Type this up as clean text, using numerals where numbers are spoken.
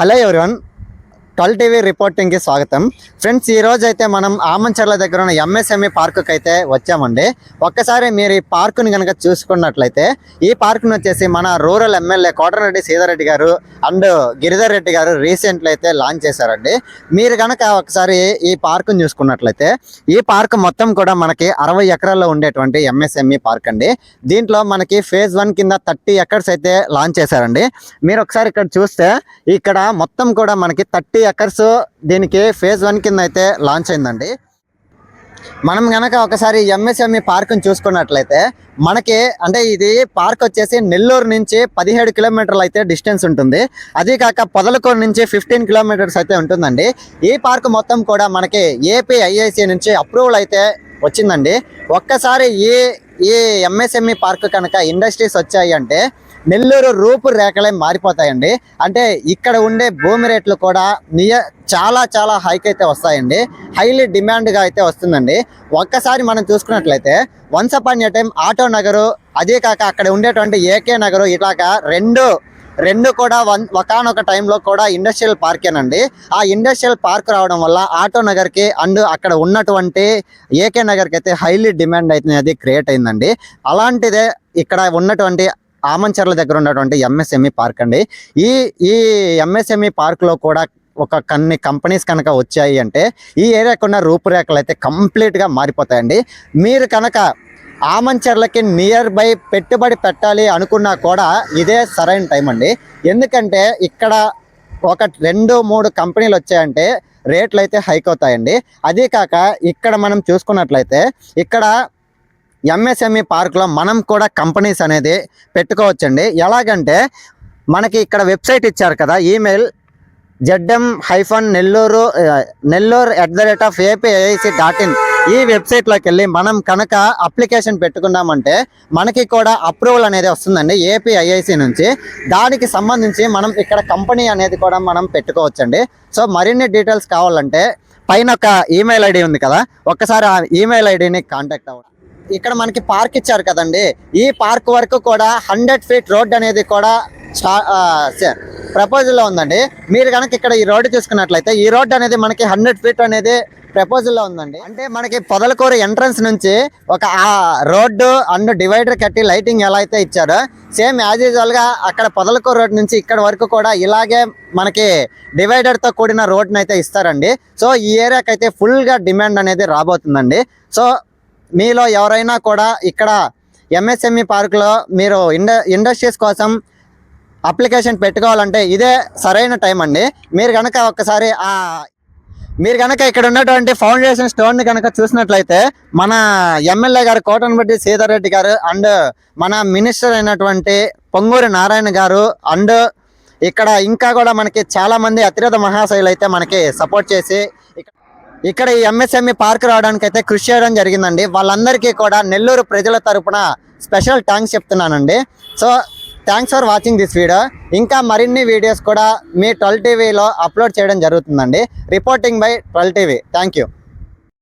Hello everyone, 12 TV రిపోర్టింగ్కి స్వాగతం. Friends, ఈ రోజు అయితే మనం ఆమంచర్ల దగ్గర ఉన్న ఎంఎస్ఎంఈ పార్కుకి అయితే వచ్చామండి. ఒక్కసారి మీరు ఈ పార్కుని కనుక చూసుకున్నట్లయితే, ఈ పార్కుని వచ్చేసి మన రూరల్ ఎమ్మెల్యే కోటరెడ్డి సీతారెడ్డి గారు అండ్ గిరిధర్ రెడ్డి గారు రీసెంట్లీ అయితే లాంచ్ చేశారండి. మీరు కనుక ఒకసారి ఈ పార్కుని చూసుకున్నట్లయితే, ఈ పార్క్ మొత్తం కూడా మనకి 60 ఎకరాల్లో ఉండేటువంటి ఎంఎస్ఎంఈ పార్క్ అండి. దీంట్లో మనకి ఫేజ్ 1 కింద 30 ఎకర్స్ అయితే లాంచ్ చేశారండి. మీరు ఒకసారి ఇక్కడ చూస్తే, ఇక్కడ మొత్తం కూడా మనకి 30 ఎకర్స్ దీనికి ఫేజ్ 1 కింద అయితే లాంచ్ అయిందండి. మనం కనుక ఒకసారి ఎంఎస్ఎంఈ పార్క్ని చూసుకున్నట్లయితే, మనకి అంటే ఇది పార్క్ వచ్చేసి నెల్లూరు నుంచి 17 కిలోమీటర్లు అయితే డిస్టెన్స్ ఉంటుంది. అదే కాక పొదలకూరు నుంచి 15 కిలోమీటర్స్ అయితే ఉంటుందండి. ఈ పార్క్ మొత్తం కూడా మనకి ఏపీఐఐసి నుంచి అప్రూవల్ అయితే వచ్చిందండి. ఒక్కసారి ఈ ఎంఎస్ఎంఈ పార్క్ కనుక ఇండస్ట్రీస్ వచ్చాయి అంటే నెల్లూరు రూపురేఖలే మారిపోతాయండి. అంటే ఇక్కడ ఉండే భూమి రేట్లు కూడా చాలా హైక్ అయితే వస్తాయండి. హైలీ డిమాండ్గా అయితే వస్తుందండి. ఒక్కసారి మనం చూసుకున్నట్లయితే వన్స్ అపాన్ ఏ టైం ఆటో నగరు, అదే కాక అక్కడ ఉండేటువంటి ఏకే నగరు, ఇట్లాగా రెండు కూడా ఒకనొక టైంలో కూడా ఇండస్ట్రియల్ పార్కేనండి. ఆ ఇండస్ట్రియల్ పార్క్ రావడం వల్ల ఆటో నగర్కి అండ్ అక్కడ ఉన్నటువంటి ఏకే నగర్కి అయితే హైలీ డిమాండ్ అయితే క్రియేట్ అయిందండి. అలాంటిదే ఇక్కడ ఉన్నటువంటి ఆమంచర్ల దగ్గర ఉన్నటువంటి ఎంఎస్ఎంఈ పార్క్ అండి. ఈ ఎంఎస్ఎంఈ పార్క్లో కూడా కొన్ని కంపెనీస్ కనుక వచ్చాయి అంటే ఈ ఏరియాకు ఉన్న రూపురేఖలు అయితే కంప్లీట్గా మారిపోతాయండి. మీరు కనుక ఆమంచర్లకి నియర్ బై పెట్టుబడి పెట్టాలి అనుకున్నా కూడా ఇదే సరైన టైం అండి. ఎందుకంటే ఇక్కడ ఒక 2-3 కంపెనీలు వచ్చాయంటే రేట్లు అయితే హైక్ అవుతాయండి. అదే కాక ఇక్కడ మనం చూసుకున్నట్లయితే, ఇక్కడ ఎంఎస్ఎంఈ పార్క్లో మనం కూడా కంపెనీస్ అనేది పెట్టుకోవచ్చండి. ఎలాగంటే మనకి ఇక్కడ వెబ్సైట్ ఇచ్చారు కదా, ఈమెయిల్ zm-nellore@apaic.in ఈ వెబ్సైట్లోకి వెళ్ళి మనం కనుక అప్లికేషన్ పెట్టుకున్నామంటే మనకి కూడా అప్రూవల్ అనేది వస్తుందండి ఏపీఐఐసి నుంచి. దానికి సంబంధించి మనం ఇక్కడ కంపెనీ అనేది కూడా మనం పెట్టుకోవచ్చండి. సో మరిన్ని డీటెయిల్స్ కావాలంటే పైన ఒక ఈమెయిల్ ఐడి ఉంది కదా, ఒక్కసారి ఆ ఈమెయిల్ ఐడిని కాంటాక్ట్ అవ్వండి. ఇక్కడ మనకి పార్క్ ఇచ్చారు కదండి, ఈ పార్క్ వరకు కూడా 100 ఫీట్ రోడ్ అనేది కూడా ప్రపోజల్లో ఉందండి. మీరు కనుక ఇక్కడ ఈ రోడ్డు చూసుకున్నట్లయితే, ఈ రోడ్డు అనేది మనకి 100 ఫీట్ అనేది ప్రపోజల్లో ఉందండి. అంటే మనకి పొదలకూరు ఎంట్రన్స్ నుంచి ఒక ఆ రోడ్డు అండ్ డివైడర్ కట్టి లైటింగ్ ఎలా అయితే ఇచ్చారో, సేమ్ యాజ్ యూజువల్గా అక్కడ పొదలకూరు రోడ్ నుంచి ఇక్కడ వరకు కూడా ఇలాగే మనకి డివైడర్తో కూడిన రోడ్ని అయితే ఇస్తారండి. సో ఈ ఏరియాకి అయితే ఫుల్గా డిమాండ్ అనేది రాబోతుందండి. సో మీలో ఎవరైనా కూడా ఇక్కడ ఎంఎస్ఎంఈ పార్కులో మీరు ఇండస్ట్రీస్ కోసం అప్లికేషన్ పెట్టుకోవాలంటే ఇదే సరైన టైం అండి. మీరు కనుక ఒక్కసారి ఇక్కడ ఉన్నటువంటి ఫౌండేషన్ స్టోన్ని కనుక చూసినట్లయితే, మన ఎమ్మెల్యే గారు కోటరెడ్డి సీతారెడ్డి గారు అండ్ మన మినిస్టర్ అయినటువంటి పొంగూరి నారాయణ గారు అండ్ ఇక్కడ ఇంకా కూడా మనకి చాలామంది అతిరథ మహాశయులు అయితే మనకి సపోర్ట్ చేసి ఇక్కడ ఈ ఎంఎస్ఎంఈ పార్క్ రావడానికి అయితే కృషి చేయడం జరిగిందండి. వాళ్ళందరికీ కూడా నెల్లూరు ప్రజల తరపున స్పెషల్ థ్యాంక్స్ చెప్తున్నానండి. So thanks for watching this video. ఇంకా మరిన్ని వీడియోస్ కూడా మీ 12 టీవీలో అప్లోడ్ చేయడం జరుగుతుందండి. Reporting by 12 TV. Thank you.